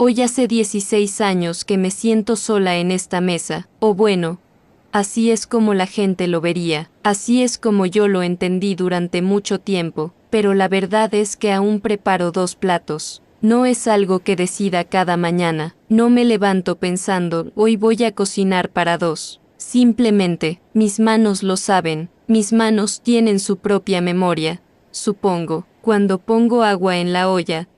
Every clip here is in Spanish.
Hoy hace 16 años que me siento sola en esta mesa, o bueno, así es como la gente lo vería, así es como yo lo entendí durante mucho tiempo, pero la verdad es que aún preparo 2 platos. No es algo que decida cada mañana, no me levanto pensando, hoy voy a cocinar para 2. Simplemente, mis manos lo saben, mis manos tienen su propia memoria. Supongo, cuando pongo agua en la olla,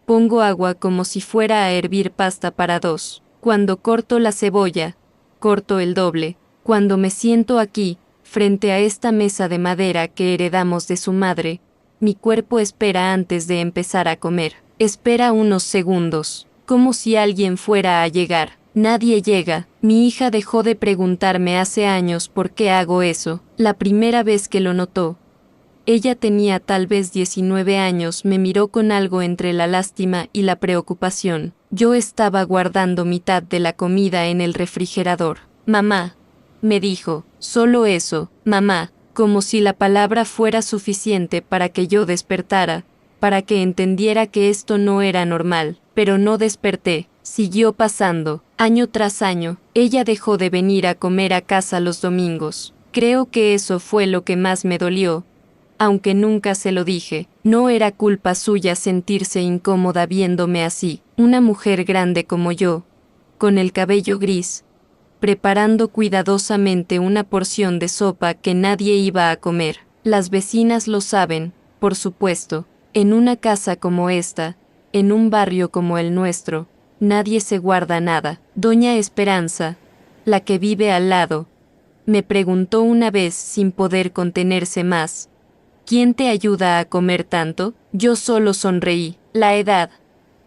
pongo agua como si fuera a hervir pasta para 2. Cuando corto la cebolla, corto el doble. Cuando me siento aquí, frente a esta mesa de madera que heredamos de su madre, mi cuerpo espera antes de empezar a comer. Espera unos segundos, como si alguien fuera a llegar. Nadie llega. Mi hija dejó de preguntarme hace años por qué hago eso. La primera vez que lo notó, ella tenía tal vez 19 años, me miró con algo entre la lástima y la preocupación. Yo estaba guardando mitad de la comida en el refrigerador. Mamá, me dijo, solo eso, mamá, como si la palabra fuera suficiente para que yo despertara, para que entendiera que esto no era normal, pero no desperté. Siguió pasando, año tras año, ella dejó de venir a comer a casa los domingos. Creo que eso fue lo que más me dolió. Aunque nunca se lo dije, no era culpa suya sentirse incómoda viéndome así, una mujer grande como yo, con el cabello gris, preparando cuidadosamente una porción de sopa que nadie iba a comer. Las vecinas lo saben, por supuesto, en una casa como esta, en un barrio como el nuestro, nadie se guarda nada. Doña Esperanza, la que vive al lado, me preguntó una vez sin poder contenerse más, ¿quién te ayuda a comer tanto? Yo solo sonreí. La edad,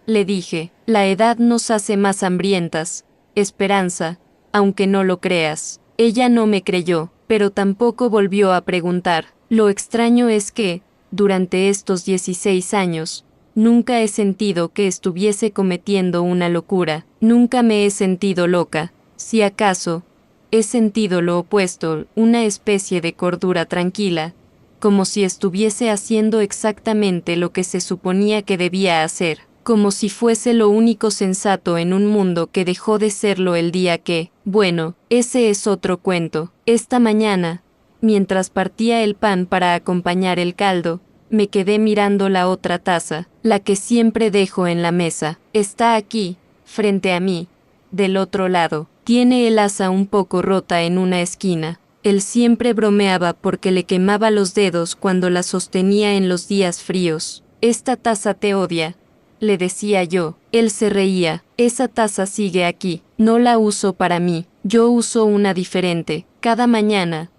le dije, la edad nos hace más hambrientas, Esperanza, aunque no lo creas. Ella no me creyó, pero tampoco volvió a preguntar. Lo extraño es que, durante estos 16 años, nunca he sentido que estuviese cometiendo una locura, nunca me he sentido loca. Si acaso, he sentido lo opuesto, una especie de cordura tranquila, como si estuviese haciendo exactamente lo que se suponía que debía hacer, como si fuese lo único sensato en un mundo que dejó de serlo el día que, bueno, ese es otro cuento. Esta mañana, mientras partía el pan para acompañar el caldo, me quedé mirando la otra taza, la que siempre dejo en la mesa. Está aquí, frente a mí, del otro lado. Tiene el asa un poco rota en una esquina. Él siempre bromeaba porque le quemaba los dedos cuando la sostenía en los días fríos. Esta taza te odia, le decía yo. Él se reía. Esa taza sigue aquí. No la uso para mí. Yo uso una diferente. Cada mañana,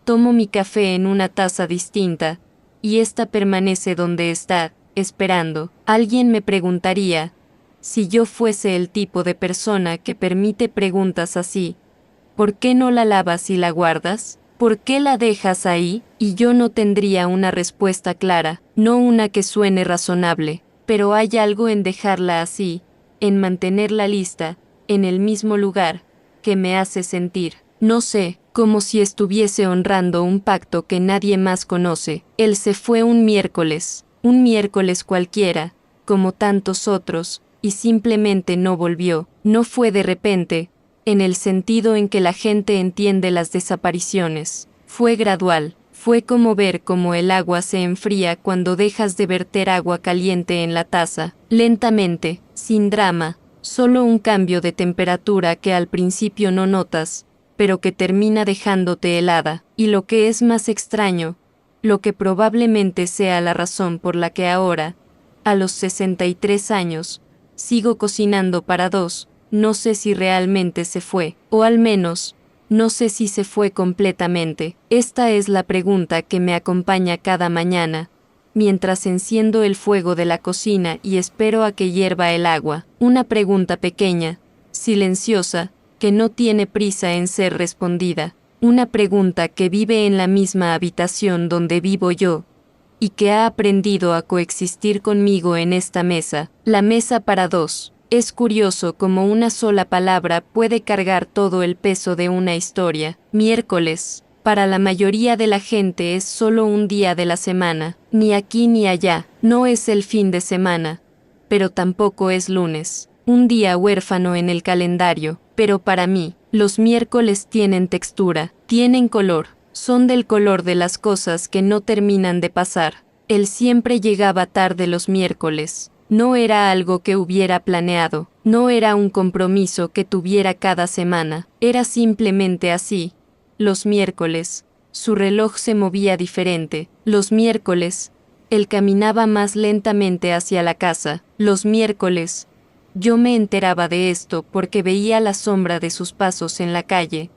tomo mi café en una taza distinta, y esta permanece donde está, esperando. Alguien me preguntaría, si yo fuese el tipo de persona que permite preguntas así, ¿por qué no la lavas y la guardas? ¿Por qué la dejas ahí? Y yo no tendría una respuesta clara, no una que suene razonable, pero hay algo en dejarla así, en mantenerla lista, en el mismo lugar, que me hace sentir, no sé, como si estuviese honrando un pacto que nadie más conoce. Él se fue un miércoles cualquiera, como tantos otros, y simplemente no volvió. No fue de repente, en el sentido en que la gente entiende las desapariciones. Fue gradual, fue como ver cómo el agua se enfría cuando dejas de verter agua caliente en la taza, lentamente, sin drama, solo un cambio de temperatura que al principio no notas, pero que termina dejándote helada. Y lo que es más extraño, lo que probablemente sea la razón por la que ahora, a los 63 años, sigo cocinando para 2, no sé si realmente se fue, o al menos, no sé si se fue completamente. Esta es la pregunta que me acompaña cada mañana, mientras enciendo el fuego de la cocina y espero a que hierva el agua. Una pregunta pequeña, silenciosa, que no tiene prisa en ser respondida. Una pregunta que vive en la misma habitación donde vivo yo, y que ha aprendido a coexistir conmigo en esta mesa, la mesa para 2. Es curioso cómo una sola palabra puede cargar todo el peso de una historia. Miércoles, para la mayoría de la gente es solo un día de la semana, ni aquí ni allá, no es el fin de semana, pero tampoco es lunes. un día huérfano en el calendario, pero para mí, los miércoles tienen textura, tienen color, son del color de las cosas que no terminan de pasar. Él siempre llegaba tarde los miércoles. No era algo que hubiera planeado, no era un compromiso que tuviera cada semana, era simplemente así. Los miércoles, su reloj se movía diferente. Los miércoles, él caminaba más lentamente hacia la casa. Los miércoles, yo me enteraba de esto porque veía la sombra de sus pasos en la calle.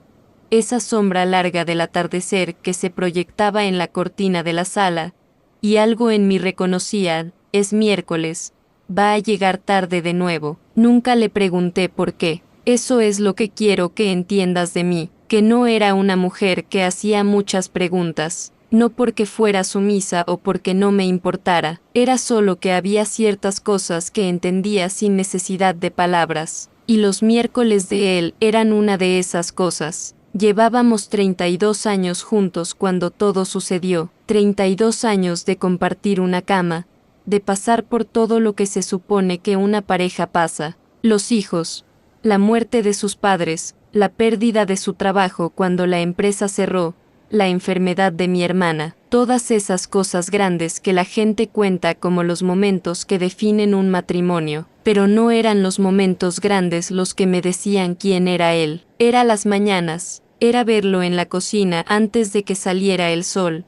Esa sombra larga del atardecer que se proyectaba en la cortina de la sala, y algo en mí reconocía, es miércoles, va a llegar tarde de nuevo. Nunca le pregunté por qué. Eso es lo que quiero que entiendas de mí, que no era una mujer que hacía muchas preguntas, no porque fuera sumisa o porque no me importara, era solo que había ciertas cosas que entendía sin necesidad de palabras, y los miércoles de él eran una de esas cosas. Llevábamos 32 años juntos cuando todo sucedió, 32 años de compartir una cama, de pasar por todo lo que se supone que una pareja pasa, los hijos, la muerte de sus padres, la pérdida de su trabajo cuando la empresa cerró, la enfermedad de mi hermana, todas esas cosas grandes que la gente cuenta como los momentos que definen un matrimonio, pero no eran los momentos grandes los que me decían quién era él, era las mañanas, era verlo en la cocina antes de que saliera el sol,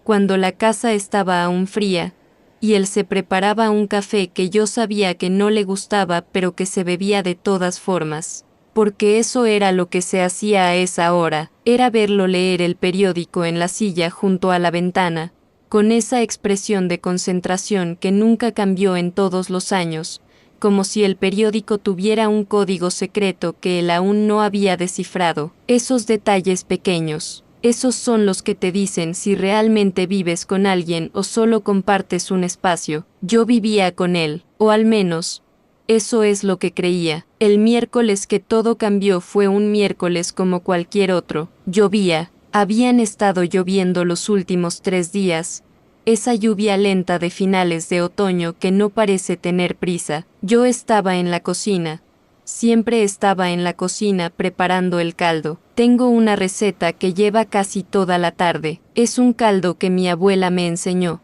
cuando la casa estaba aún fría, y él se preparaba un café que yo sabía que no le gustaba pero que se bebía de todas formas, porque eso era lo que se hacía a esa hora, era verlo leer el periódico en la silla junto a la ventana, con esa expresión de concentración que nunca cambió en todos los años, como si el periódico tuviera un código secreto que él aún no había descifrado. Esos detalles pequeños, esos son los que te dicen si realmente vives con alguien o solo compartes un espacio. Yo vivía con él, o al menos, eso es lo que creía. El miércoles que todo cambió fue un miércoles como cualquier otro. Llovía, habían estado lloviendo los últimos 3 días, esa lluvia lenta de finales de otoño que no parece tener prisa. Yo estaba en la cocina. Siempre estaba en la cocina preparando el caldo. Tengo una receta que lleva casi toda la tarde. Es un caldo que mi abuela me enseñó.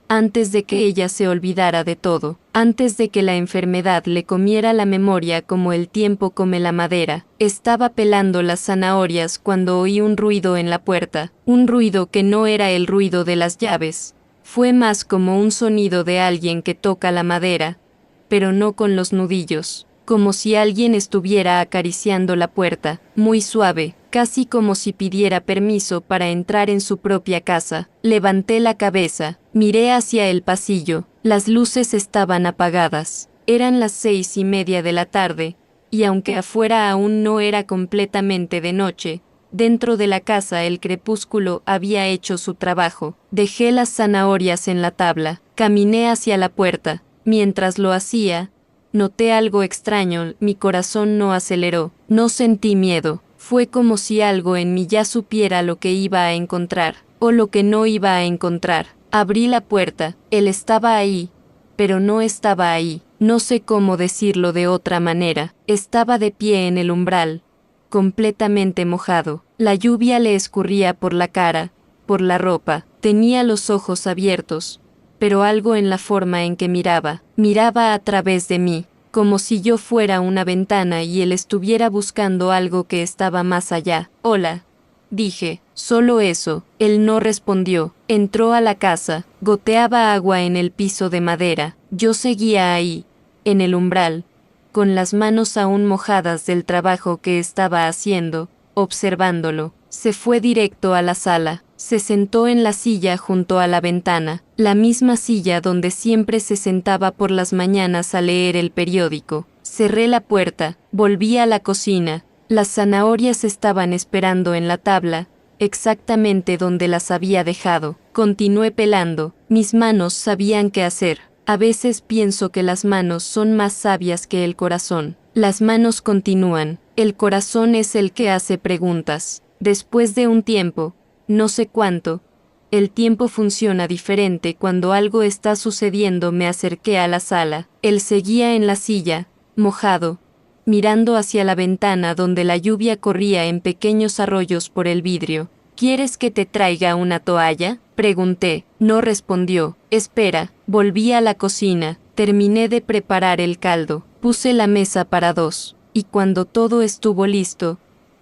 Antes de que ella se olvidara de todo, antes de que la enfermedad le comiera la memoria como el tiempo come la madera, estaba pelando las zanahorias cuando oí un ruido en la puerta, un ruido que no era el ruido de las llaves. Fue más como un sonido de alguien que toca la madera, pero no con los nudillos, como si alguien estuviera acariciando la puerta, muy suave, casi como si pidiera permiso para entrar en su propia casa. Levanté la cabeza, miré hacia el pasillo, las luces estaban apagadas, eran las 6:30 de la tarde, y aunque afuera aún no era completamente de noche, dentro de la casa el crepúsculo había hecho su trabajo. Dejé las zanahorias en la tabla, caminé hacia la puerta. Mientras lo hacía, noté algo extraño, mi corazón no aceleró, no sentí miedo. Fue como si algo en mí ya supiera lo que iba a encontrar, o lo que no iba a encontrar. Abrí la puerta, él estaba ahí, pero no estaba ahí, no sé cómo decirlo de otra manera. Estaba de pie en el umbral, completamente mojado. La lluvia le escurría por la cara, por la ropa. Tenía los ojos abiertos, pero algo en la forma en que miraba a través de mí, como si yo fuera una ventana y él estuviera buscando algo que estaba más allá. Hola, dije, solo eso. Él no respondió. Entró a la casa, goteaba agua en el piso de madera. Yo seguía ahí, en el umbral, con las manos aún mojadas del trabajo que estaba haciendo, observándolo. Se fue directo a la sala, se sentó en la silla junto a la ventana, la misma silla donde siempre se sentaba por las mañanas a leer el periódico. Cerré la puerta, volví a la cocina. Las zanahorias estaban esperando en la tabla, exactamente donde las había dejado. Continué pelando, mis manos sabían qué hacer. A veces pienso que las manos son más sabias que el corazón. Las manos continúan, el corazón es el que hace preguntas. Después de un tiempo, no sé cuánto, el tiempo funciona diferente cuando algo está sucediendo. Me acerqué a la sala, él seguía en la silla, mojado, mirando hacia la ventana donde la lluvia corría en pequeños arroyos por el vidrio. ¿Quieres que te traiga una toalla?, pregunté. No respondió. Espera. Volví a la cocina, terminé de preparar el caldo, puse la mesa para dos, y cuando todo estuvo listo,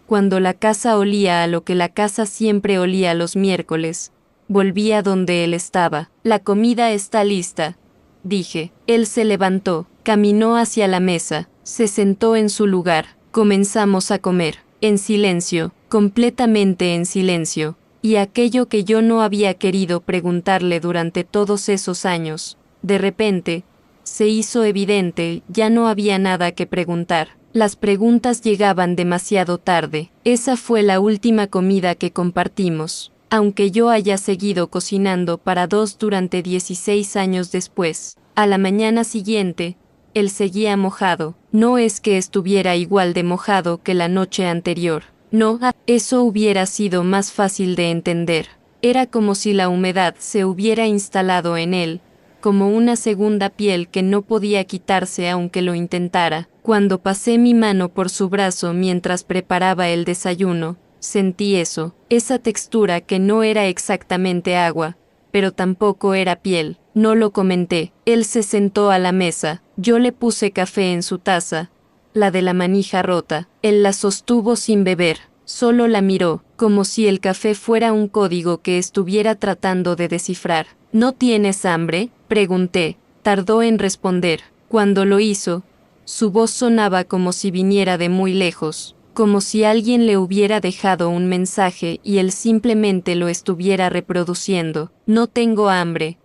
cuando la casa olía a lo que la casa siempre olía los miércoles, volví a donde él estaba. La comida está lista, dije. Él se levantó, caminó hacia la mesa, se sentó en su lugar, comenzamos a comer, en silencio, completamente en silencio, y aquello que yo no había querido preguntarle durante todos esos años, de repente, se hizo evidente, ya no había nada que preguntar. Las preguntas llegaban demasiado tarde. Esa fue la última comida que compartimos. Aunque yo haya seguido cocinando para dos durante 16 años después, a la mañana siguiente, él seguía mojado. No es que estuviera igual de mojado que la noche anterior. No, eso hubiera sido más fácil de entender. Era como si la humedad se hubiera instalado en él, como una segunda piel que no podía quitarse aunque lo intentara. Cuando pasé mi mano por su brazo mientras preparaba el desayuno, sentí eso, esa textura que no era exactamente agua, pero tampoco era piel. No lo comenté. Él se sentó a la mesa, yo le puse café en su taza, la de la manija rota. Él la sostuvo sin beber, solo la miró, como si el café fuera un código que estuviera tratando de descifrar. ¿No tienes hambre?, pregunté. Tardó en responder. Cuando lo hizo, su voz sonaba como si viniera de muy lejos, como si alguien le hubiera dejado un mensaje y él simplemente lo estuviera reproduciendo. No tengo hambre,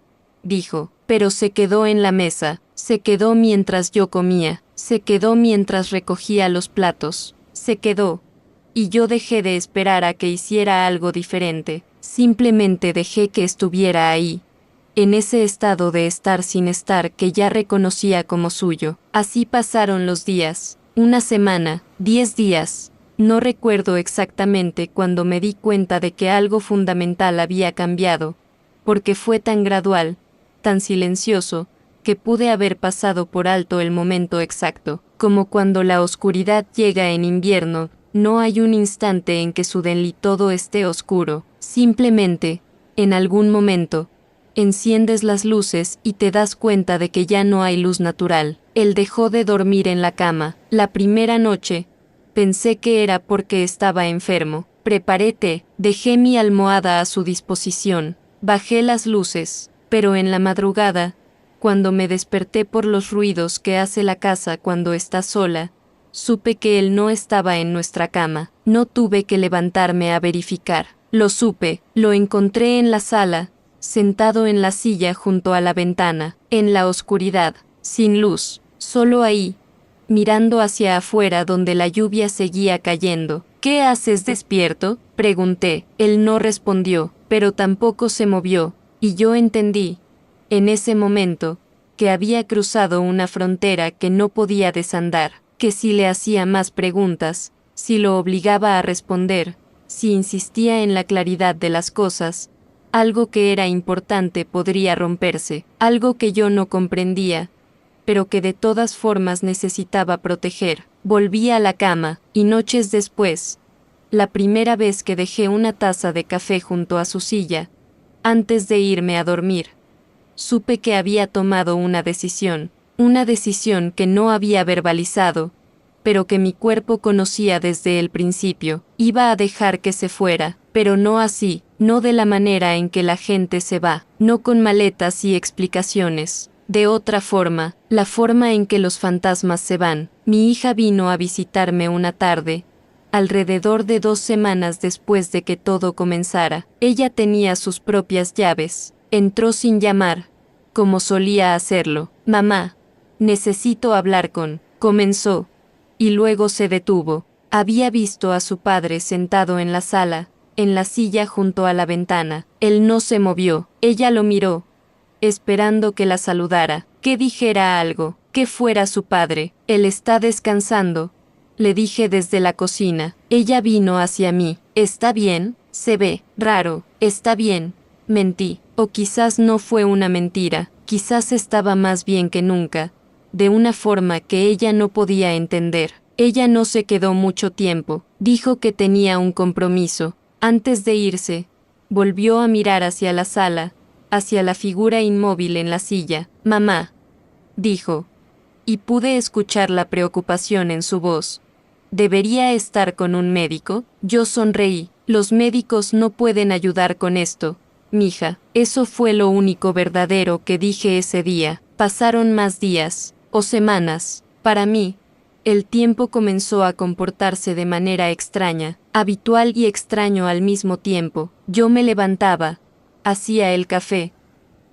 dijo, pero se quedó en la mesa, se quedó mientras yo comía, se quedó mientras recogía los platos, se quedó. Y yo dejé de esperar a que hiciera algo diferente, simplemente dejé que estuviera ahí, en ese estado de estar sin estar que ya reconocía como suyo. Así pasaron los días, una semana, 10 días. No recuerdo exactamente cuando me di cuenta de que algo fundamental había cambiado, porque fue tan gradual, tan silencioso, que pude haber pasado por alto el momento exacto, como cuando la oscuridad llega en invierno. No hay un instante en que su y todo esté oscuro, simplemente, en algún momento, enciendes las luces y te das cuenta de que ya no hay luz natural. Él dejó de dormir en la cama. La primera noche, pensé que era porque estaba enfermo. Preparé té, dejé mi almohada a su disposición, bajé las luces, pero en la madrugada, cuando me desperté por los ruidos que hace la casa cuando está sola, supe que él no estaba en nuestra cama. No tuve que levantarme a verificar. Lo supe, lo encontré en la sala, sentado en la silla junto a la ventana, en la oscuridad, sin luz, solo ahí, mirando hacia afuera donde la lluvia seguía cayendo. ¿Qué haces despierto?, pregunté. Él no respondió, pero tampoco se movió, y yo entendí, en ese momento, que había cruzado una frontera que no podía desandar, que si le hacía más preguntas, si lo obligaba a responder, si insistía en la claridad de las cosas, algo que era importante podría romperse, algo que yo no comprendía, pero que de todas formas necesitaba proteger. Volví a la cama, y noches después, la primera vez que dejé una taza de café junto a su silla, antes de irme a dormir, supe que había tomado una decisión que no había verbalizado, pero que mi cuerpo conocía desde el principio. Iba a dejar que se fuera, pero no así, no de la manera en que la gente se va, no con maletas y explicaciones. De otra forma, la forma en que los fantasmas se van. Mi hija vino a visitarme una tarde, alrededor de 2 semanas después de que todo comenzara. Ella tenía sus propias llaves. Entró sin llamar, como solía hacerlo. Mamá, necesito hablar con... comenzó, y luego se detuvo. Había visto a su padre sentado en la sala, en la silla junto a la ventana. Él no se movió. Ella lo miró, esperando que la saludara, que dijera algo, que fuera su padre. Él está descansando, le dije desde la cocina. Ella vino hacia mí. ¿Está bien? Se ve raro. Está bien. Mentí. O quizás no fue una mentira. Quizás estaba más bien que nunca. de una forma que ella no podía entender. Ella no se quedó mucho tiempo, dijo que tenía un compromiso. Antes de irse, volvió a mirar hacia la sala, hacia la figura inmóvil en la silla. «Mamá», dijo, y pude escuchar la preocupación en su voz. «¿Debería estar con un médico?». Yo sonreí. «Los médicos no pueden ayudar con esto, mija». Eso fue lo único verdadero que dije ese día. Pasaron más días, o semanas. Para mí, el tiempo comenzó a comportarse de manera extraña, habitual y extraño al mismo tiempo. Yo me levantaba, hacía el café,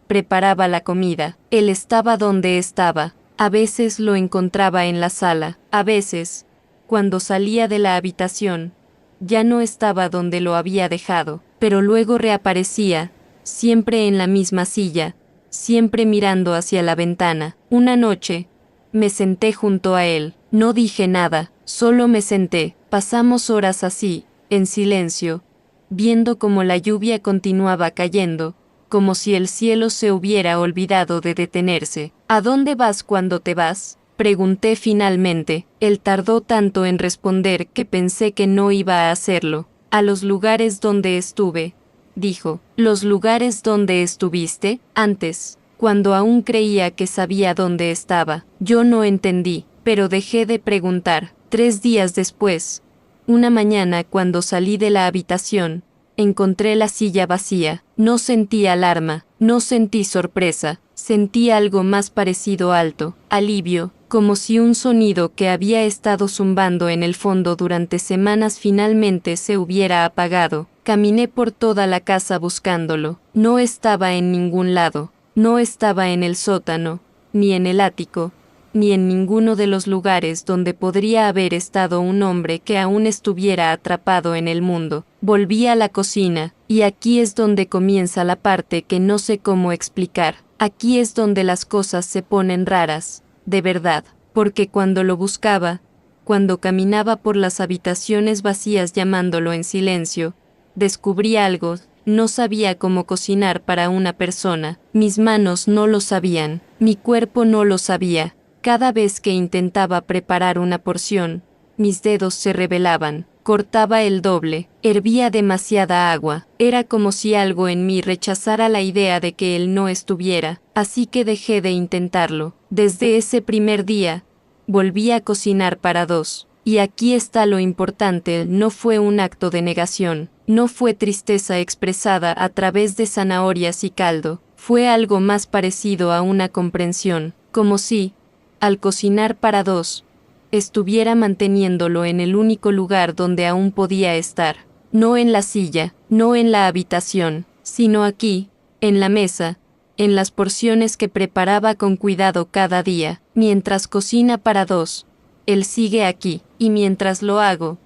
preparaba la comida. Él estaba donde estaba. A veces lo encontraba en la sala, a veces, cuando salía de la habitación, ya no estaba donde lo había dejado, pero luego reaparecía, siempre en la misma silla, siempre mirando hacia la ventana. Una noche, me senté junto a él. No dije nada, solo me senté. Pasamos horas así, en silencio, viendo cómo la lluvia continuaba cayendo, como si el cielo se hubiera olvidado de detenerse. «¿A dónde vas cuando te vas?», pregunté finalmente. Él tardó tanto en responder que pensé que no iba a hacerlo. «A los lugares donde estuve», dijo. «¿Los lugares donde estuviste?» «Antes, cuando aún creía que sabía dónde estaba». Yo no entendí, pero dejé de preguntar. 3 días después, una mañana cuando salí de la habitación, encontré la silla vacía. No sentí alarma, no sentí sorpresa, sentí algo más parecido a alto, alivio, como si un sonido que había estado zumbando en el fondo durante semanas finalmente se hubiera apagado. Caminé por toda la casa buscándolo. No estaba en ningún lado, no estaba en el sótano, ni en el ático, ni en ninguno de los lugares donde podría haber estado un hombre que aún estuviera atrapado en el mundo. Volví a la cocina, y aquí es donde comienza la parte que no sé cómo explicar. Aquí es donde las cosas se ponen raras, de verdad, porque cuando lo buscaba, cuando caminaba por las habitaciones vacías llamándolo en silencio, descubrí algo. No sabía cómo cocinar para una persona. Mis manos no lo sabían, mi cuerpo no lo sabía. Cada vez que intentaba preparar una porción, mis dedos se rebelaban, cortaba el doble, hervía demasiada agua. Era como si algo en mí rechazara la idea de que él no estuviera, así que dejé de intentarlo. Desde ese primer día, volví a cocinar para 2. Y aquí está lo importante, no fue un acto de negación, no fue tristeza expresada a través de zanahorias y caldo, fue algo más parecido a una comprensión, como si, al cocinar para 2, estuviera manteniéndolo en el único lugar donde aún podía estar, no en la silla, no en la habitación, sino aquí, en la mesa, en las porciones que preparaba con cuidado cada día. Mientras cocina para 2, él sigue aquí, y mientras lo hago,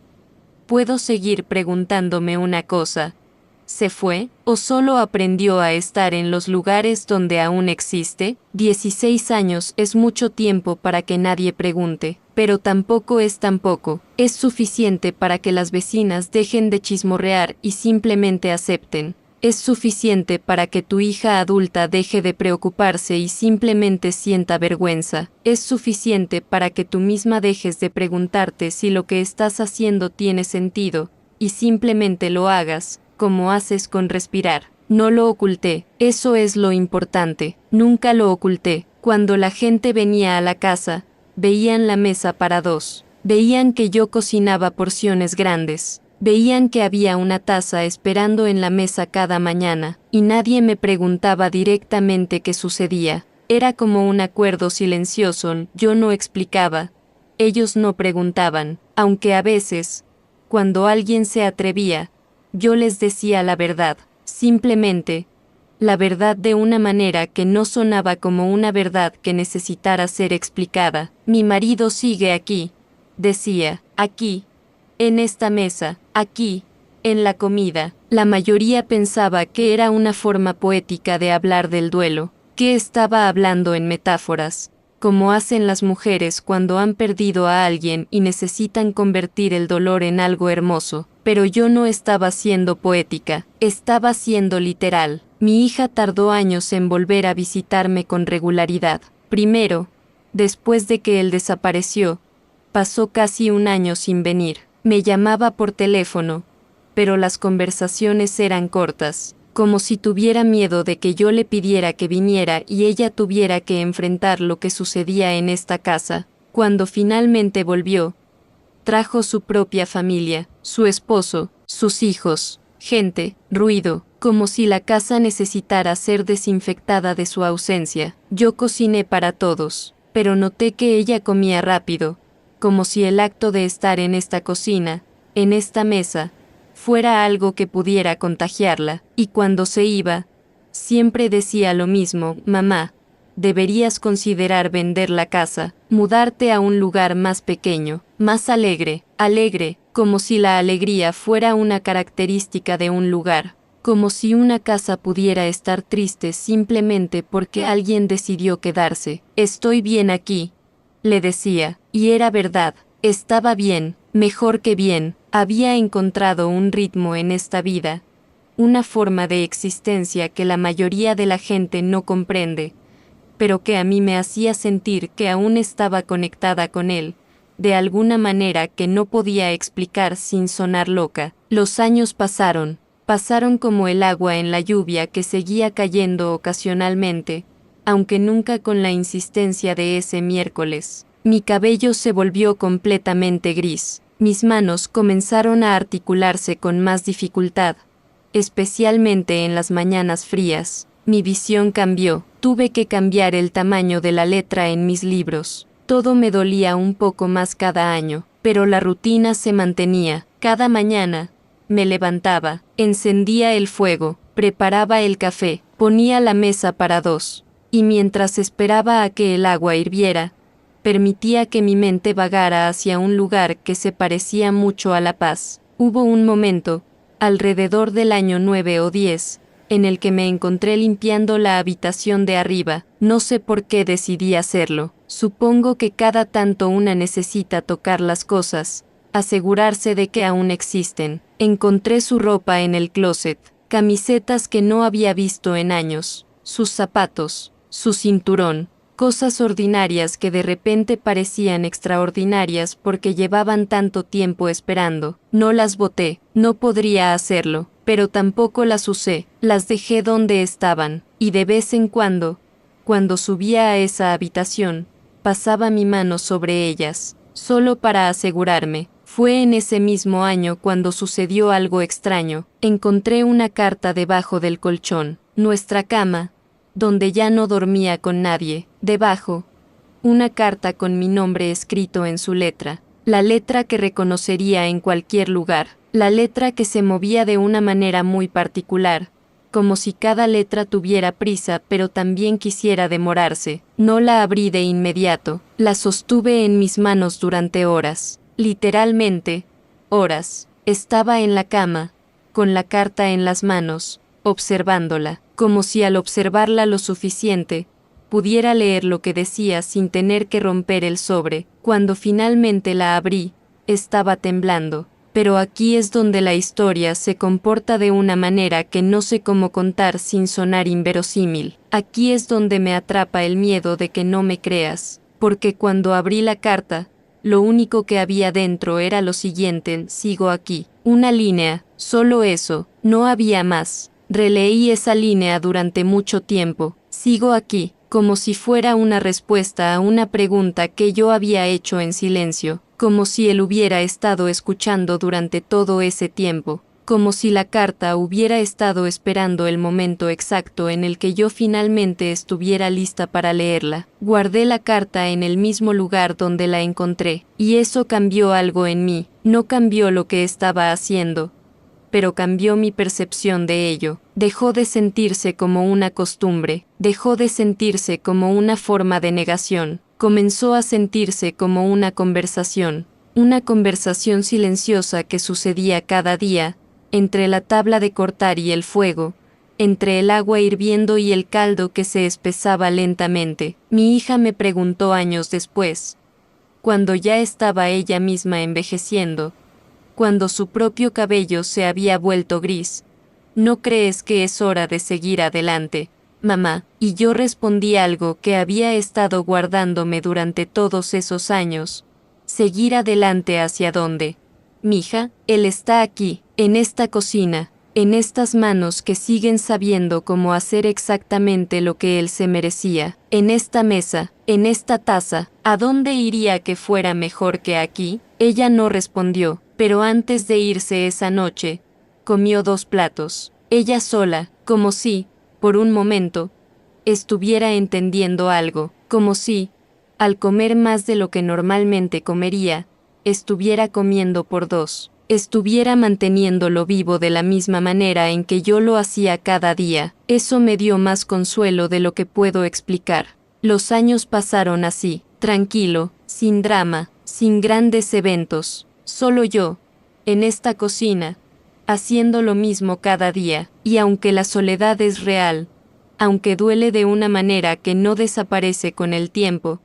puedo seguir preguntándome una cosa. ¿Se fue, o solo aprendió a estar en los lugares donde aún existe? 16 años es mucho tiempo para que nadie pregunte, pero tampoco es tan poco. Es suficiente para que las vecinas dejen de chismorrear y simplemente acepten. Es suficiente para que tu hija adulta deje de preocuparse y simplemente sienta vergüenza. Es suficiente para que tú misma dejes de preguntarte si lo que estás haciendo tiene sentido, y simplemente lo hagas, como haces con respirar. No lo oculté, eso es lo importante, nunca lo oculté. Cuando la gente venía a la casa, veían la mesa para 2, veían que yo cocinaba porciones grandes, veían que había una taza esperando en la mesa cada mañana, y nadie me preguntaba directamente qué sucedía. Era como un acuerdo silencioso, yo no explicaba, ellos no preguntaban, aunque a veces, cuando alguien se atrevía, yo les decía la verdad, simplemente, la verdad de una manera que no sonaba como una verdad que necesitara ser explicada. Mi marido sigue aquí, decía, aquí, en esta mesa, aquí, en la comida. La mayoría pensaba que era una forma poética de hablar del duelo, que estaba hablando en metáforas, como hacen las mujeres cuando han perdido a alguien y necesitan convertir el dolor en algo hermoso. Pero yo no estaba siendo poética, estaba siendo literal. Mi hija tardó años en volver a visitarme con regularidad. Primero, Después de que él desapareció, pasó casi un año sin venir. Me llamaba por teléfono, pero las conversaciones eran cortas, como si tuviera miedo de que yo le pidiera que viniera y ella tuviera que enfrentar lo que sucedía en esta casa. Cuando finalmente volvió, trajo su propia familia, su esposo, sus hijos, gente, ruido, como si la casa necesitara ser desinfectada de su ausencia. Yo cociné para todos, pero noté que ella comía rápido, como si el acto de estar en esta cocina, en esta mesa, fuera algo que pudiera contagiarla, y cuando se iba, siempre decía lo mismo: mamá, deberías considerar vender la casa, mudarte a un lugar más pequeño, más alegre, como si la alegría fuera una característica de un lugar, como si una casa pudiera estar triste simplemente porque alguien decidió quedarse. Estoy bien aquí, le decía, y era verdad, estaba bien, mejor que bien, había encontrado un ritmo en esta vida, una forma de existencia que la mayoría de la gente no comprende, pero que a mí me hacía sentir que aún estaba conectada con él, de alguna manera que no podía explicar sin sonar loca. Los años pasaron como el agua en la lluvia que seguía cayendo ocasionalmente, aunque nunca con la insistencia de ese miércoles. Mi cabello se volvió completamente gris, mis manos comenzaron a articularse con más dificultad, especialmente en las mañanas frías. Mi visión cambió, tuve que cambiar el tamaño de la letra en mis libros. Todo me dolía un poco más cada año, pero la rutina se mantenía. Cada mañana, me levantaba, encendía el fuego, preparaba el café, ponía la mesa para dos, y mientras esperaba a que el agua hirviera, permitía que mi mente vagara hacia un lugar que se parecía mucho a la paz. Hubo un momento, alrededor del año 9 o 10, en el que me encontré limpiando la habitación de arriba. No sé por qué decidí hacerlo. Supongo que cada tanto una necesita tocar las cosas, asegurarse de que aún existen. Encontré su ropa en el closet, camisetas que no había visto en años, sus zapatos, su cinturón, cosas ordinarias que de repente parecían extraordinarias porque llevaban tanto tiempo esperando. No las boté, no podría hacerlo, pero tampoco las usé, las dejé donde estaban, y de vez en cuando subía a esa habitación, pasaba mi mano sobre ellas, solo para asegurarme. Fue en ese mismo año cuando sucedió algo extraño. Encontré una carta debajo del colchón, nuestra cama, donde ya no dormía con nadie. Debajo, una carta con mi nombre escrito en su letra, la letra que reconocería en cualquier lugar, la letra que se movía de una manera muy particular, como si cada letra tuviera prisa pero también quisiera demorarse. No la abrí de inmediato, la sostuve en mis manos durante horas, literalmente, horas. Estaba en la cama, con la carta en las manos, observándola, como si al observarla lo suficiente, pudiera leer lo que decía sin tener que romper el sobre. Cuando finalmente la abrí, estaba temblando. Pero aquí es donde la historia se comporta de una manera que no sé cómo contar sin sonar inverosímil. Aquí es donde me atrapa el miedo de que no me creas, porque cuando abrí la carta, lo único que había dentro era lo siguiente: sigo aquí. Una línea, solo eso, no había más. Releí esa línea durante mucho tiempo. Sigo aquí, como si fuera una respuesta a una pregunta que yo había hecho en silencio, como si él hubiera estado escuchando durante todo ese tiempo, como si la carta hubiera estado esperando el momento exacto en el que yo finalmente estuviera lista para leerla. Guardé la carta en el mismo lugar donde la encontré, y eso cambió algo en mí. No cambió lo que estaba haciendo, pero cambió mi percepción de ello. Dejó de sentirse como una costumbre, dejó de sentirse como una forma de negación, comenzó a sentirse como una conversación silenciosa que sucedía cada día, entre la tabla de cortar y el fuego, entre el agua hirviendo y el caldo que se espesaba lentamente. Mi hija me preguntó años después, cuando ya estaba ella misma envejeciendo, cuando su propio cabello se había vuelto gris: ¿no crees que es hora de seguir adelante, mamá, y yo respondí algo que había estado guardándome durante todos esos años. Seguir adelante ¿hacia dónde? Mija, él está aquí, en esta cocina, en estas manos que siguen sabiendo cómo hacer exactamente lo que él se merecía, en esta mesa, en esta taza, ¿a dónde iría que fuera mejor que aquí? Ella no respondió, pero antes de irse esa noche, comió 2 platos, ella sola, como si, por un momento, estuviera entendiendo algo, como si, al comer más de lo que normalmente comería, estuviera comiendo por 2, estuviera manteniéndolo vivo de la misma manera en que yo lo hacía cada día. Eso me dio más consuelo de lo que puedo explicar. Los años pasaron así, tranquilo, sin drama, sin grandes eventos, solo yo, en esta cocina, haciendo lo mismo cada día, y aunque la soledad es real, aunque duele de una manera que no desaparece con el tiempo,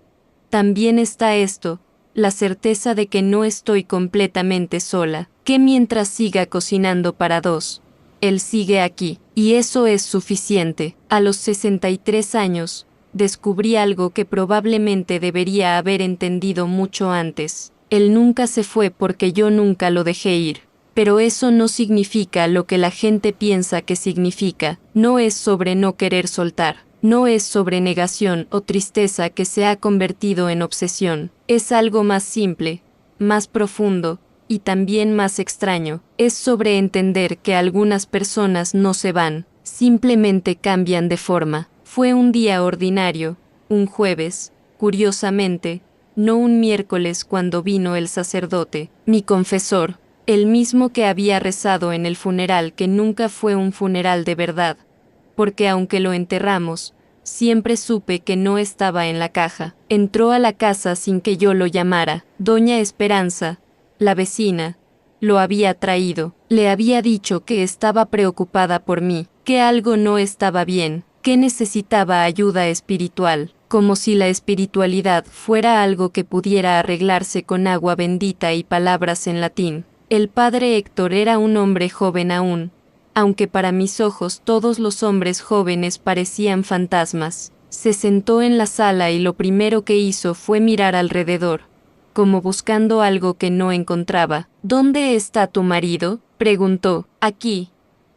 también está esto, la certeza de que no estoy completamente sola, que mientras siga cocinando para 2, él sigue aquí, y eso es suficiente. A los 63 años, descubrí algo que probablemente debería haber entendido mucho antes. Él nunca se fue porque yo nunca lo dejé ir. Pero eso no significa lo que la gente piensa que significa, no es sobre no querer soltar. No es sobre negación o tristeza que se ha convertido en obsesión, es algo más simple, más profundo, y también más extraño. Es sobre entender que algunas personas no se van, simplemente cambian de forma. Fue un día ordinario, un jueves, curiosamente, no un miércoles cuando vino el sacerdote, mi confesor, el mismo que había rezado en el funeral que nunca fue un funeral de verdad. Porque aunque lo enterramos, siempre supe que no estaba en la caja. Entró a la casa sin que yo lo llamara. Doña Esperanza, la vecina, lo había traído. Le había dicho que estaba preocupada por mí, que algo no estaba bien, que necesitaba ayuda espiritual, como si la espiritualidad fuera algo que pudiera arreglarse con agua bendita y palabras en latín. El padre Héctor era un hombre joven aún, aunque para mis ojos todos los hombres jóvenes parecían fantasmas. Se sentó en la sala y lo primero que hizo fue mirar alrededor, como buscando algo que no encontraba. ¿Dónde está tu marido?, preguntó. Aquí,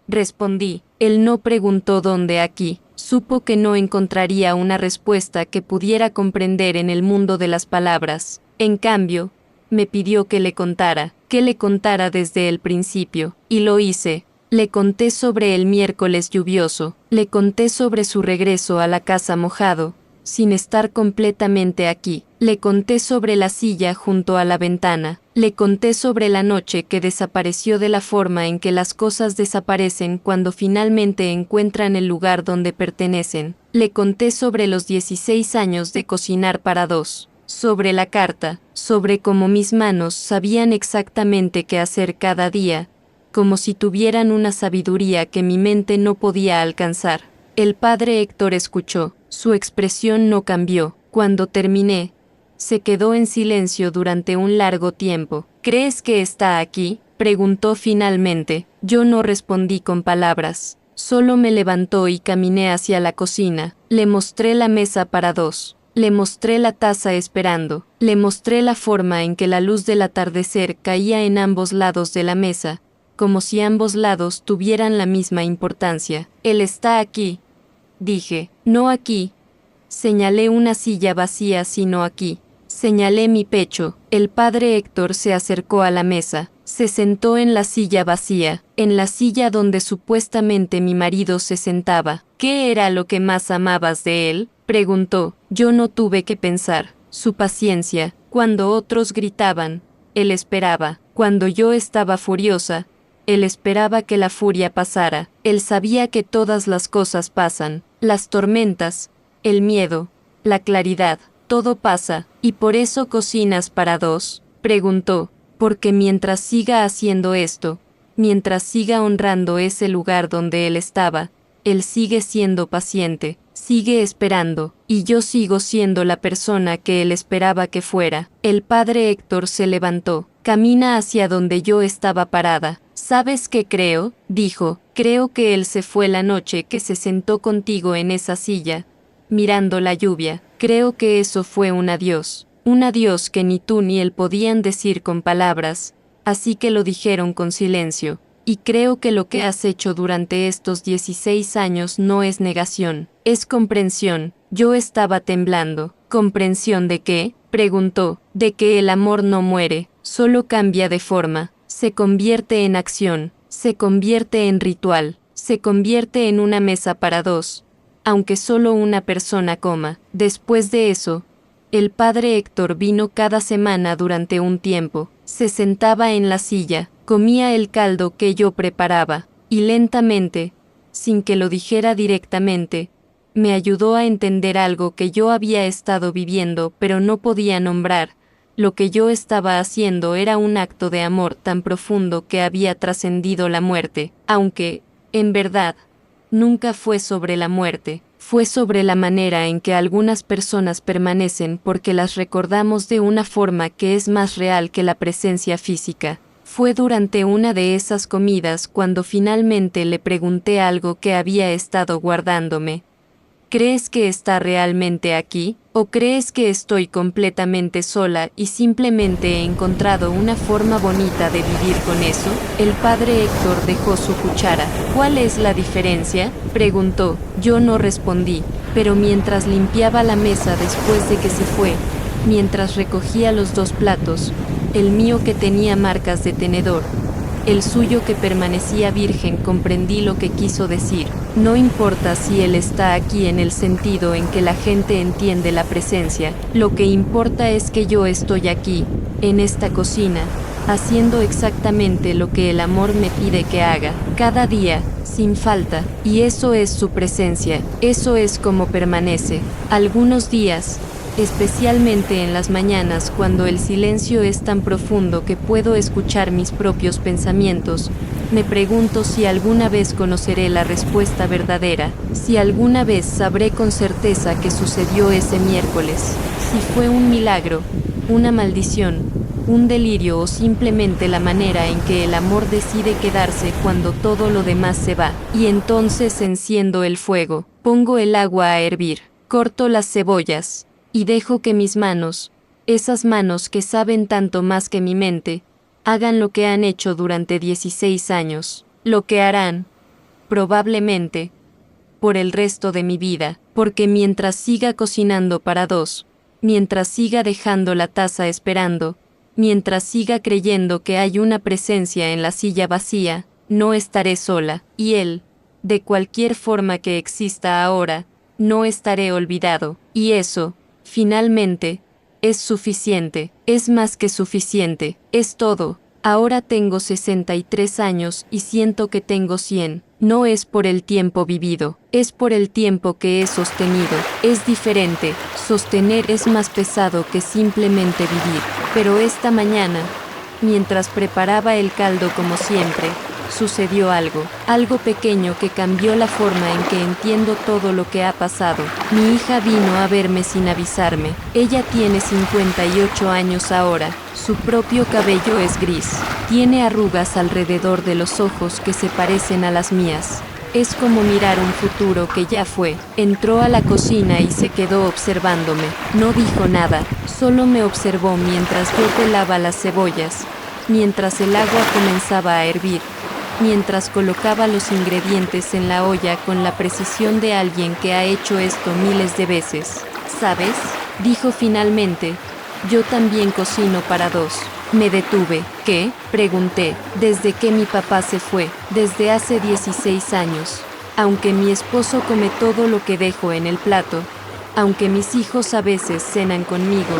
respondí. Él no preguntó dónde aquí. Supo que no encontraría una respuesta que pudiera comprender en el mundo de las palabras. En cambio, me pidió que le contara desde el principio, y lo hice. Le conté sobre el miércoles lluvioso, le conté sobre su regreso a la casa mojado, sin estar completamente aquí, le conté sobre la silla junto a la ventana, le conté sobre la noche que desapareció de la forma en que las cosas desaparecen cuando finalmente encuentran el lugar donde pertenecen, le conté sobre los 16 años de cocinar para 2, sobre la carta, sobre cómo mis manos sabían exactamente qué hacer cada día, como si tuvieran una sabiduría que mi mente no podía alcanzar. El padre Héctor escuchó, su expresión no cambió. Cuando terminé, se quedó en silencio durante un largo tiempo. ¿Crees que está aquí?, preguntó finalmente. Yo no respondí con palabras. Solo me levantó y caminé hacia la cocina. Le mostré la mesa para 2. Le mostré la taza esperando. Le mostré la forma en que la luz del atardecer caía en ambos lados de la mesa, como si ambos lados tuvieran la misma importancia. Él está aquí, dije, no aquí. Señalé una silla vacía, sino aquí. Señalé mi pecho. El padre Héctor se acercó a la mesa, se sentó en la silla vacía, en la silla donde supuestamente mi marido se sentaba. ¿Qué era lo que más amabas de él?, preguntó. Yo no tuve que pensar. Su paciencia. Cuando otros gritaban, él esperaba. Cuando yo estaba furiosa, él esperaba que la furia pasara. Él sabía que todas las cosas pasan, las tormentas, el miedo, la claridad, todo pasa. ¿Y por eso cocinas para 2?, preguntó. Porque mientras siga haciendo esto, mientras siga honrando ese lugar donde él estaba, él sigue siendo paciente, sigue esperando, y yo sigo siendo la persona que él esperaba que fuera. El padre Héctor se levantó. Camina hacia donde yo estaba parada. ¿Sabes qué creo? Dijo, creo que él se fue la noche que se sentó contigo en esa silla, mirando la lluvia. Creo que eso fue un adiós que ni tú ni él podían decir con palabras, así que lo dijeron con silencio. Y creo que lo que has hecho durante estos 16 años no es negación, es comprensión. Yo estaba temblando. ¿Comprensión de qué? Preguntó. De que el amor no muere, solo cambia de forma, se convierte en acción, se convierte en ritual, se convierte en una mesa para dos, aunque solo una persona coma. Después de eso, el padre Héctor vino cada semana durante un tiempo, se sentaba en la silla, comía el caldo que yo preparaba, y lentamente, sin que lo dijera directamente, me ayudó a entender algo que yo había estado viviendo pero no podía nombrar. Lo que yo estaba haciendo era un acto de amor tan profundo que había trascendido la muerte, aunque, en verdad, nunca fue sobre la muerte, fue sobre la manera en que algunas personas permanecen porque las recordamos de una forma que es más real que la presencia física. Fue durante una de esas comidas cuando finalmente le pregunté algo que había estado guardándome. ¿Crees que está realmente aquí? ¿O crees que estoy completamente sola y simplemente he encontrado una forma bonita de vivir con eso? El padre Héctor dejó su cuchara. ¿Cuál es la diferencia?, preguntó. Yo no respondí, pero mientras limpiaba la mesa después de que se fue, mientras recogía los 2 platos, el mío que tenía marcas de tenedor, el suyo que permanecía virgen, comprendí lo que quiso decir. No importa si él está aquí en el sentido en que la gente entiende la presencia, lo que importa es que yo estoy aquí, en esta cocina, haciendo exactamente lo que el amor me pide que haga, cada día, sin falta, y eso es su presencia, eso es como permanece. Algunos días, especialmente en las mañanas cuando el silencio es tan profundo que puedo escuchar mis propios pensamientos, me pregunto si alguna vez conoceré la respuesta verdadera, si alguna vez sabré con certeza qué sucedió ese miércoles, si fue un milagro, una maldición, un delirio o simplemente la manera en que el amor decide quedarse cuando todo lo demás se va. Y entonces enciendo el fuego, pongo el agua a hervir, corto las cebollas, y dejo que mis manos, esas manos que saben tanto más que mi mente, hagan lo que han hecho durante 16 años, lo que harán, probablemente, por el resto de mi vida, porque mientras siga cocinando para 2, mientras siga dejando la taza esperando, mientras siga creyendo que hay una presencia en la silla vacía, no estaré sola, y él, de cualquier forma que exista ahora, no estaré olvidado, y eso, finalmente, es suficiente, es más que suficiente, es todo. Ahora tengo 63 años y siento que tengo 100. No es por el tiempo vivido, es por el tiempo que he sostenido. Es diferente, sostener es más pesado que simplemente vivir. Pero esta mañana, mientras preparaba el caldo como siempre, sucedió algo pequeño que cambió la forma en que entiendo todo lo que ha pasado. Mi hija vino a verme sin avisarme. Ella tiene 58 años ahora. Su propio cabello es gris. Tiene arrugas alrededor de los ojos que se parecen a las mías. Es como mirar un futuro que ya fue. Entró a la cocina y se quedó observándome. No dijo nada, solo me observó mientras yo pelaba las cebollas, mientras el agua comenzaba a hervir, mientras colocaba los ingredientes en la olla con la precisión de alguien que ha hecho esto miles de veces. ¿Sabes?, dijo finalmente, yo también cocino para 2. Me detuve. ¿Qué?, pregunté. Desde que mi papá se fue, desde hace 16 años. Aunque mi esposo come todo lo que dejo en el plato, aunque mis hijos a veces cenan conmigo,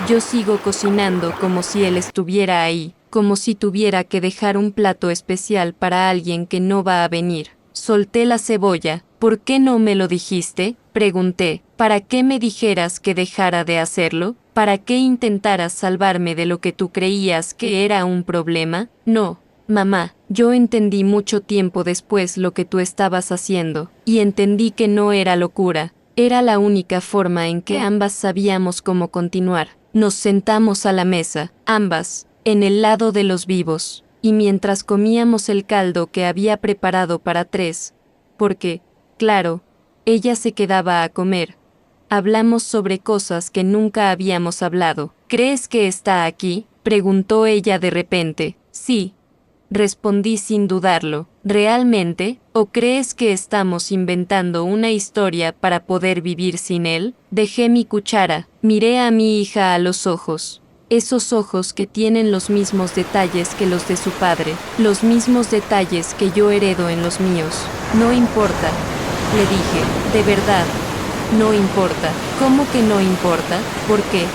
yo sigo cocinando como si él estuviera ahí, como si tuviera que dejar un plato especial para alguien que no va a venir. Solté la cebolla. ¿Por qué no me lo dijiste?, pregunté. ¿Para qué me dijeras que dejara de hacerlo? ¿Para qué intentaras salvarme de lo que tú creías que era un problema? No, mamá, yo entendí mucho tiempo después lo que tú estabas haciendo, y entendí que no era locura, era la única forma en que ambas sabíamos cómo continuar. Nos sentamos a la mesa, ambas, en el lado de los vivos, y mientras comíamos el caldo que había preparado para 3, porque, claro, ella se quedaba a comer, hablamos sobre cosas que nunca habíamos hablado. ¿Crees que está aquí?, preguntó ella de repente. Sí, respondí sin dudarlo. ¿Realmente? ¿O crees que estamos inventando una historia para poder vivir sin él? Dejé mi cuchara, miré a mi hija a los ojos. Esos ojos que tienen los mismos detalles que los de su padre, los mismos detalles que yo heredo en los míos. No importa, le dije, de verdad, no importa. ¿Cómo que no importa? ¿Por qué,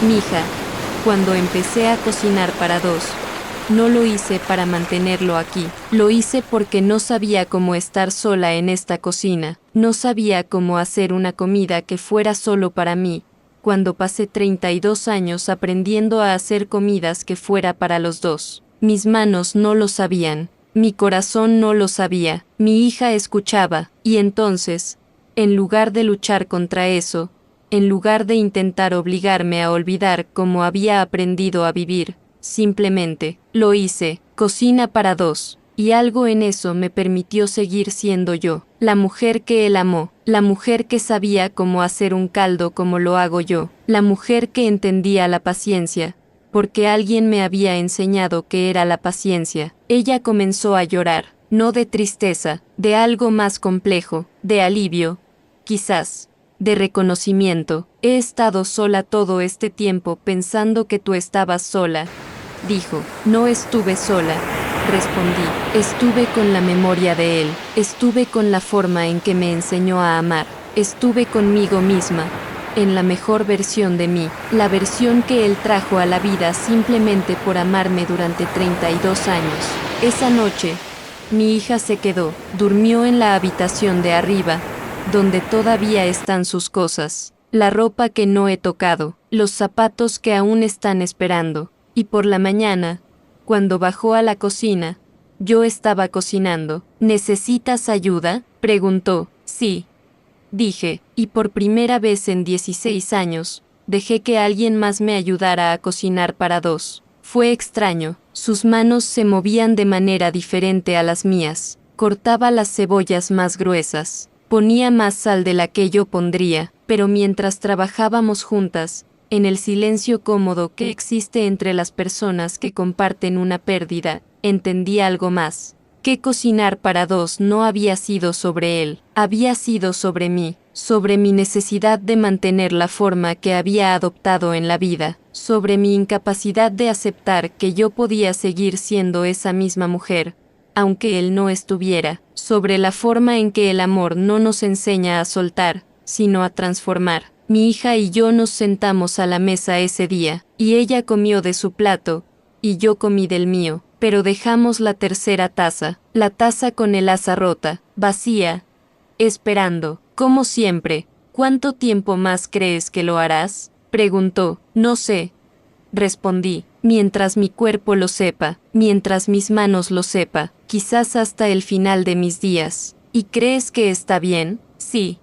mija? Cuando empecé a cocinar para 2, no lo hice para mantenerlo aquí, lo hice porque no sabía cómo estar sola en esta cocina, no sabía cómo hacer una comida que fuera solo para mí, cuando pasé 32 años aprendiendo a hacer comidas que fuera para los 2. Mis manos no lo sabían, mi corazón no lo sabía, mi hija escuchaba, y entonces, en lugar de luchar contra eso, en lugar de intentar obligarme a olvidar cómo había aprendido a vivir, simplemente, lo hice, cocina para 2, y algo en eso me permitió seguir siendo yo, la mujer que él amó, la mujer que sabía cómo hacer un caldo como lo hago yo, la mujer que entendía la paciencia, porque alguien me había enseñado qué era la paciencia. Ella comenzó a llorar, no de tristeza, de algo más complejo, de alivio, quizás, de reconocimiento. He estado sola todo este tiempo pensando que tú estabas sola, dijo. No estuve sola, respondí. Estuve con la memoria de él, estuve con la forma en que me enseñó a amar, estuve conmigo misma, en la mejor versión de mí, la versión que él trajo a la vida simplemente por amarme durante 32 años. Esa noche, mi hija se quedó, durmió en la habitación de arriba, donde todavía están sus cosas, la ropa que no he tocado, los zapatos que aún están esperando, y por la mañana, cuando bajó a la cocina, yo estaba cocinando. ¿Necesitas ayuda?, preguntó. Sí, dije, y por primera vez en 16 años, dejé que alguien más me ayudara a cocinar para 2. Fue extraño, sus manos se movían de manera diferente a las mías, cortaba las cebollas más gruesas, ponía más sal de la que yo pondría, pero mientras trabajábamos juntas, en el silencio cómodo que existe entre las personas que comparten una pérdida, entendí algo más. Que cocinar para 2 no había sido sobre él, había sido sobre mí, sobre mi necesidad de mantener la forma que había adoptado en la vida, sobre mi incapacidad de aceptar que yo podía seguir siendo esa misma mujer, aunque él no estuviera, sobre la forma en que el amor no nos enseña a soltar, sino a transformar. Mi hija y yo nos sentamos a la mesa ese día, y ella comió de su plato, y yo comí del mío, pero dejamos la tercera taza, la taza con el asa rota, vacía, esperando, como siempre. ¿Cuánto tiempo más crees que lo harás?, preguntó. No sé, respondí, mientras mi cuerpo lo sepa, mientras mis manos lo sepa, quizás hasta el final de mis días. ¿Y crees que está bien? Sí,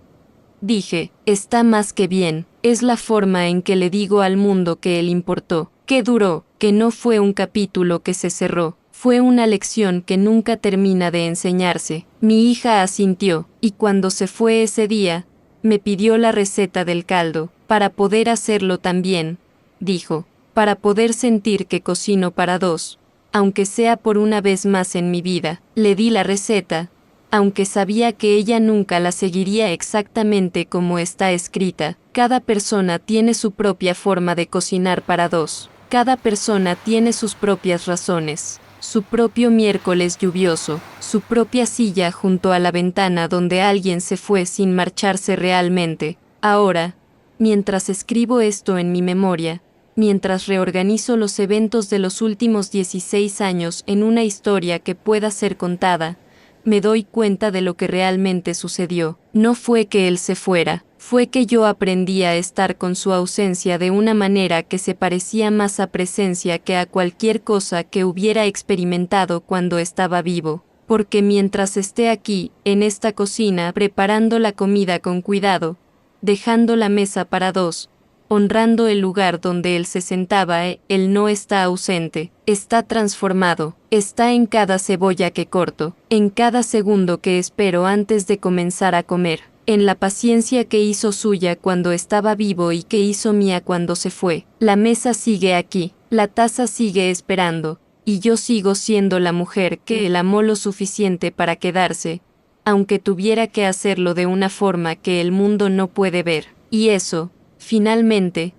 dije, está más que bien, es la forma en que le digo al mundo que él importó, que duró, que no fue un capítulo que se cerró, fue una lección que nunca termina de enseñarse. Mi hija asintió, y cuando se fue ese día, me pidió la receta del caldo, para poder hacerlo también, dijo, para poder sentir que cocino para 2, aunque sea por una vez más en mi vida. Le di la receta, aunque sabía que ella nunca la seguiría exactamente como está escrita. Cada persona tiene su propia forma de cocinar para 2. Cada persona tiene sus propias razones, su propio miércoles lluvioso, su propia silla junto a la ventana donde alguien se fue sin marcharse realmente. Ahora, mientras escribo esto en mi memoria, mientras reorganizo los eventos de los últimos 16 años en una historia que pueda ser contada, me doy cuenta de lo que realmente sucedió. No fue que él se fuera, fue que yo aprendí a estar con su ausencia de una manera que se parecía más a presencia que a cualquier cosa que hubiera experimentado cuando estaba vivo. Porque mientras esté aquí, en esta cocina, preparando la comida con cuidado, dejando la mesa para 2, honrando el lugar donde él se sentaba. Él no está ausente, está transformado, está en cada cebolla que corto, en cada segundo que espero antes de comenzar a comer, en la paciencia que hizo suya cuando estaba vivo y que hizo mía cuando se fue. La mesa sigue aquí, la taza sigue esperando, y yo sigo siendo la mujer que él amó lo suficiente para quedarse, aunque tuviera que hacerlo de una forma que el mundo no puede ver. Y eso, finalmente,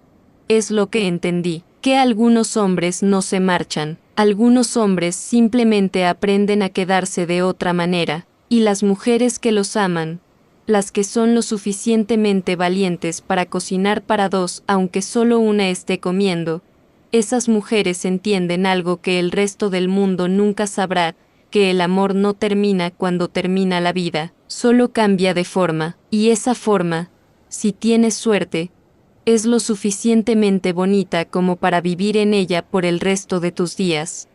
es lo que entendí, que algunos hombres no se marchan, algunos hombres simplemente aprenden a quedarse de otra manera, y las mujeres que los aman, las que son lo suficientemente valientes para cocinar para dos aunque solo una esté comiendo, esas mujeres entienden algo que el resto del mundo nunca sabrá, que el amor no termina cuando termina la vida, solo cambia de forma, y esa forma, si tienes suerte, es lo suficientemente bonita como para vivir en ella por el resto de tus días.